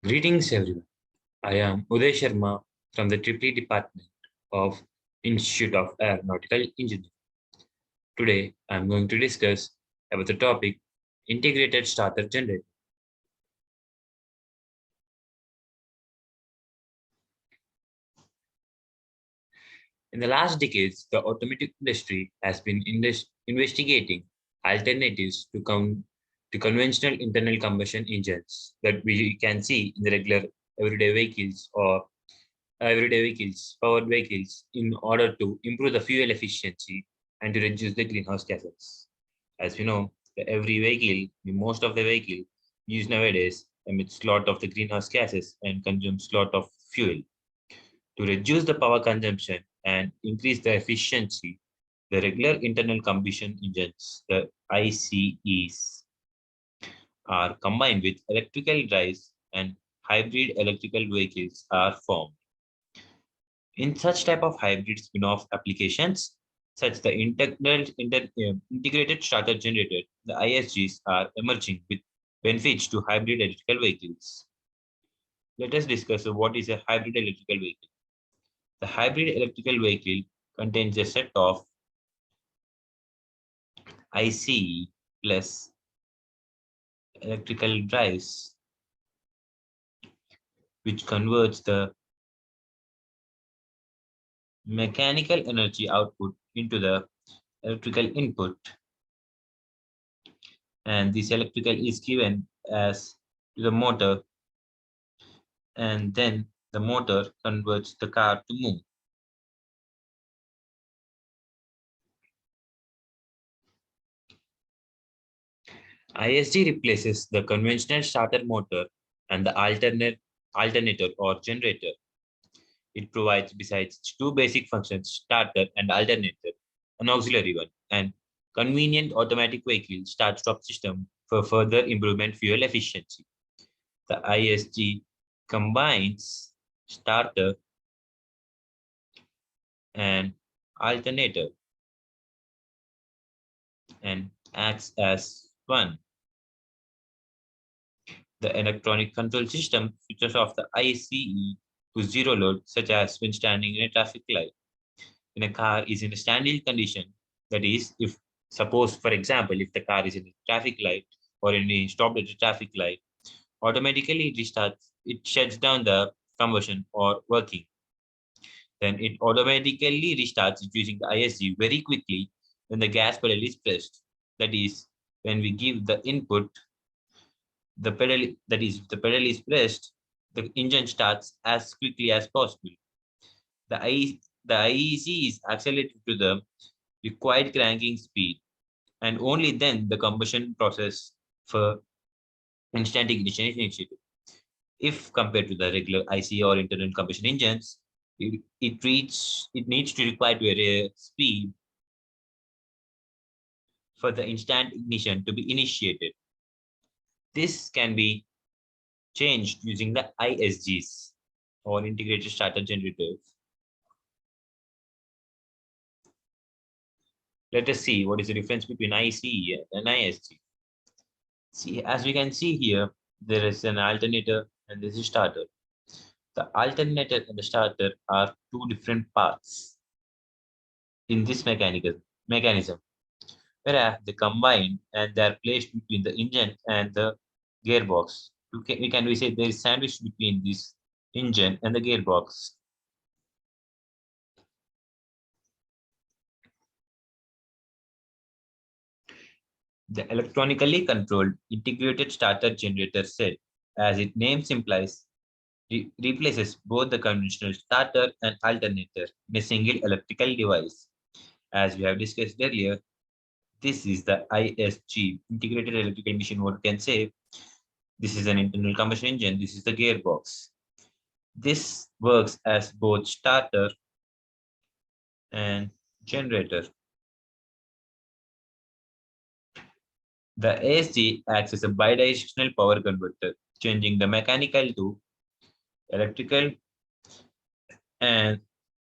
Greetings everyone. I am Uday Sharma from the Tripoli Department of Institute of Aeronautical Engineering. Today I am going to discuss about the topic integrated starter generator. In the last decades, the automotive industry has been investigating alternatives to conventional internal combustion engines that we can see in the regular everyday vehicles or powered vehicles, in order to improve the fuel efficiency and to reduce the greenhouse gases. As we know, every vehicle, most of the vehicle used nowadays emits lot of the greenhouse gases and consumes lot of fuel. To reduce the power consumption and increase the efficiency, the regular internal combustion engines, the ICEs, are combined with electrical drives and hybrid electrical vehicles are formed. In such type of hybrid spin-off applications, such the integrated starter generator, the ISGs are emerging with benefits to hybrid electrical vehicles. Let us discuss what is a hybrid electrical vehicle. The hybrid electrical vehicle contains a set of ICE plus electrical drives, which converts the mechanical energy output into the electrical input, and this electrical is given as to the motor, and then the motor converts the car to move. ISG replaces the conventional starter motor and the alternator or generator. It provides, besides two basic functions, starter and alternator, an auxiliary one, and convenient automatic vehicle start-stop system for further improvement fuel efficiency. The ISG combines starter and alternator and acts as one. The electronic control system switches off the ICE to zero load, such as when standing in a traffic light. When a car is in a standstill condition, that is, if suppose, for example, if the car is in a traffic light or in a stopped at a traffic light, automatically it restarts, it shuts down the conversion or working. Then it automatically restarts using the ISG very quickly when the gas pedal is pressed. That is, when we give the input, the pedal, that is, if the pedal is pressed, the engine starts as quickly as possible. The IEC is accelerated to the required cranking speed, and only then the combustion process for instant ignition is initiated. If compared to the regular IC or internal combustion engines, it needs to require to a speed for the instant ignition to be initiated. This can be changed using the ISGs or integrated starter generators. Let us see what is the difference between ICE and ISG. See, as we can see here, there is an alternator and this is starter. The alternator and the starter are two different parts in this mechanism, whereas they combine and they are placed between the engine and the gearbox. We say there is sandwich between this engine and the gearbox. The electronically controlled integrated starter generator set, as its name implies, replaces both the conventional starter and alternator in a single electrical device. As we have discussed earlier, this is the ISG, integrated electrical machine, what we can say. This is an internal combustion engine, this is the gearbox. This works as both starter and generator. The ASG acts as a bidirectional power converter, changing the mechanical to electrical and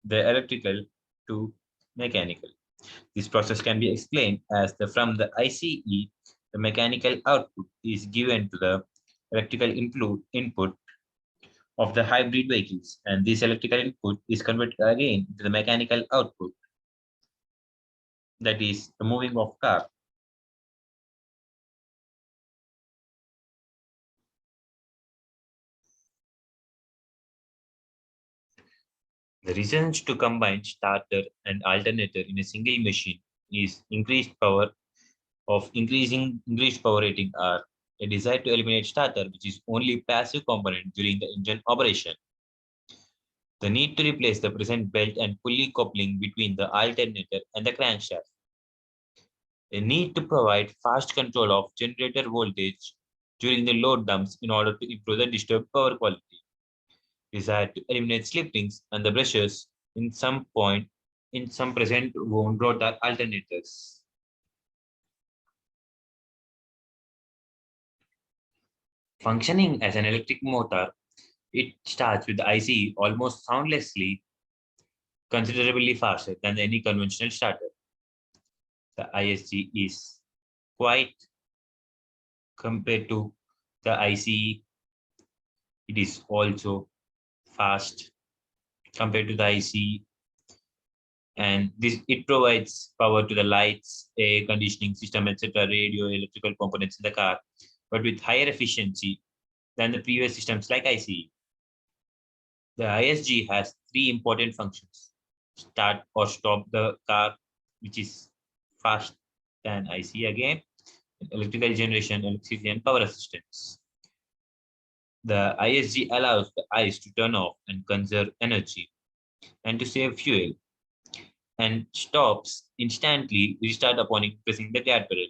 the electrical to mechanical. This process can be explained as from the ICE, the mechanical output is given to the electrical input of the hybrid vehicles, and this electrical input is converted again into the mechanical output, that is the moving of car. The reasons to combine starter and alternator in a single machine is increased power rating are a desire to eliminate starter, which is only passive component during the engine operation. The need to replace the present belt and pulley coupling between the alternator and the crankshaft. A need to provide fast control of generator voltage during the load dumps in order to improve the disturbed power quality. Desire to eliminate slip rings and the brushes in some present wound rotor alternators. Functioning as an electric motor, it starts with the ICE almost soundlessly, considerably faster than any conventional starter. The ISG is quite compared to the ICE. It is also fast compared to the ICE, and this it provides power to the lights, air conditioning system, etc., radio, electrical components in the car, but with higher efficiency than the previous systems like ICE. The ISG has three important functions: start or stop the car, which is fast than ICE again, electrical generation, electricity, and power assistance. The ISG allows the ICE to turn off and conserve energy and to save fuel, and stops instantly restart upon pressing the gas pedal.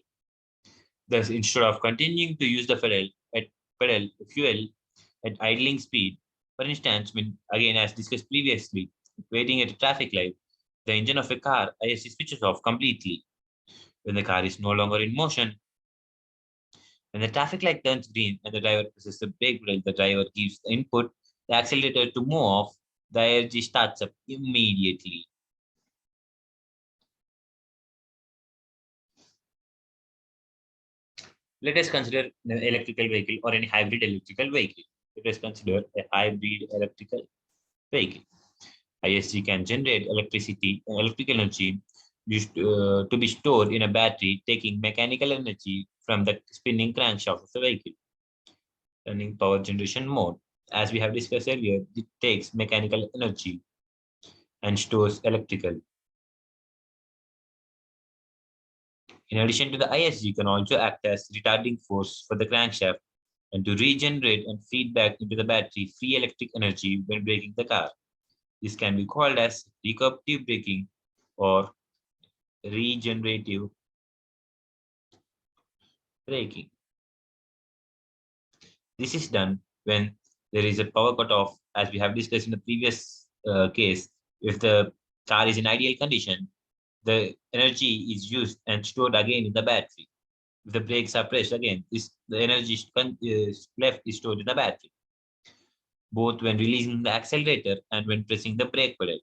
Thus, instead of continuing to use the at fuel at idling speed, for instance, when again as discussed previously, waiting at a traffic light, the engine of a car ISC switches off completely. When the car is no longer in motion, when the traffic light turns green and the driver presses the brake pedal, the driver gives the input, the accelerator to move off, the ISG starts up immediately. Let us consider an electrical vehicle or any hybrid electrical vehicle. Let us consider a hybrid electrical vehicle. ISG can generate electric energy to be stored in a battery, taking mechanical energy from the spinning crankshaft of the vehicle. Running power generation mode. As we have discussed earlier, it takes mechanical energy and stores electrical. In addition to the ISG, can also act as retarding force for the crankshaft and to regenerate and feed back into the battery free electric energy when braking the car. This can be called as recuperative braking or regenerative braking. This is done when there is a power cutoff, as we have discussed in the previous case. If the car is in ideal condition, the energy is used and stored again in the battery. If the brakes are pressed again, the energy left is stored in the battery, both when releasing the accelerator and when pressing the brake pedal.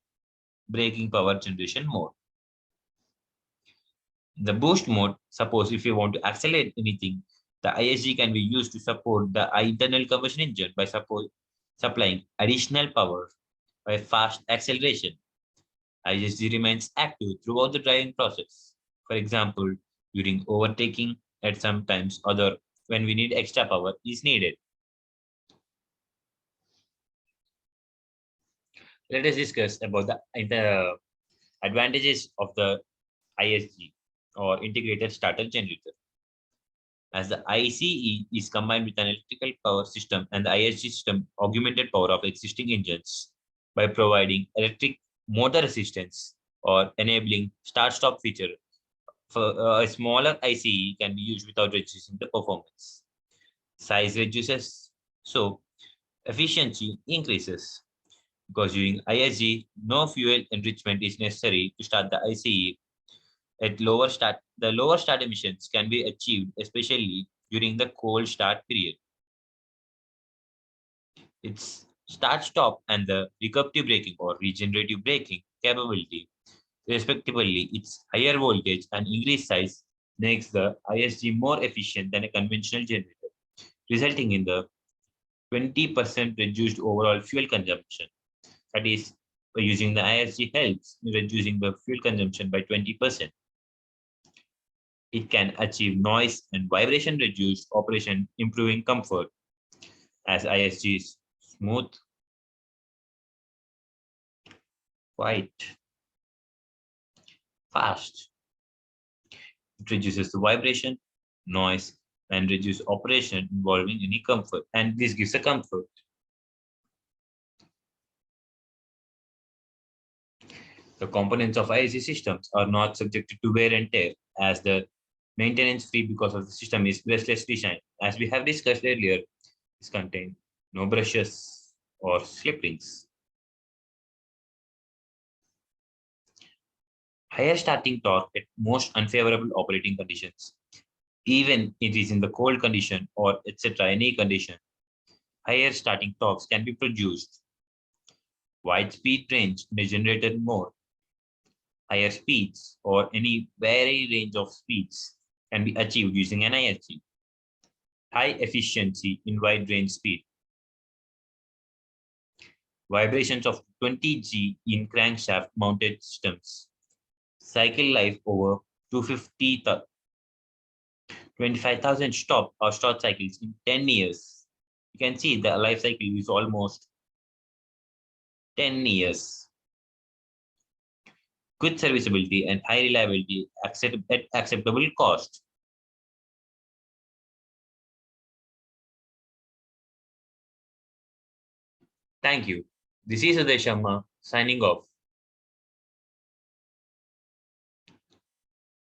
Braking power generation mode. The boost mode, suppose if you want to accelerate anything, the ISG can be used to support the internal combustion engine by supplying additional power by fast acceleration. ISG remains active throughout the driving process. For example, during overtaking, at sometimes other when we need extra power is needed. Let us discuss about the advantages of the ISG or integrated starter generator. As the ICE is combined with an electrical power system and the ISG system augmented power of existing engines by providing electric motor assistance or enabling start-stop feature. For a smaller ICE can be used without reducing the performance. Size reduces, so efficiency increases. Because during ISG, no fuel enrichment is necessary to start the ICE. The lower start emissions can be achieved, especially during the cold start period. Its start-stop and the recuperative braking or regenerative braking capability, respectively, its higher voltage and increased size makes the ISG more efficient than a conventional generator, resulting in the 20% reduced overall fuel consumption. That is, by using the ISG helps in reducing the fuel consumption by 20%. It can achieve noise and vibration reduced operation, improving comfort as ISG is smooth, quiet, fast. It reduces the vibration, noise, and reduce operation involving any comfort. And this gives a comfort. The components of ISG systems are not subjected to wear and tear as the maintenance free because of the system is brushless design. As we have discussed earlier, this contains no brushes or slip rings. Higher starting torque at most unfavorable operating conditions. Even it is in the cold condition or etc. any condition, higher starting torques can be produced. Wide speed range may generate more. Higher speeds or any vary range of speeds can be achieved using an ISG. High efficiency in wide range speed. Vibrations of 20G in crankshaft mounted systems. Cycle life over 250 25,000 stop or start cycles in 10 years. You can see the life cycle is almost 10 years. Good serviceability and high reliability at acceptable cost. Thank you. This is Uday Sharma signing off.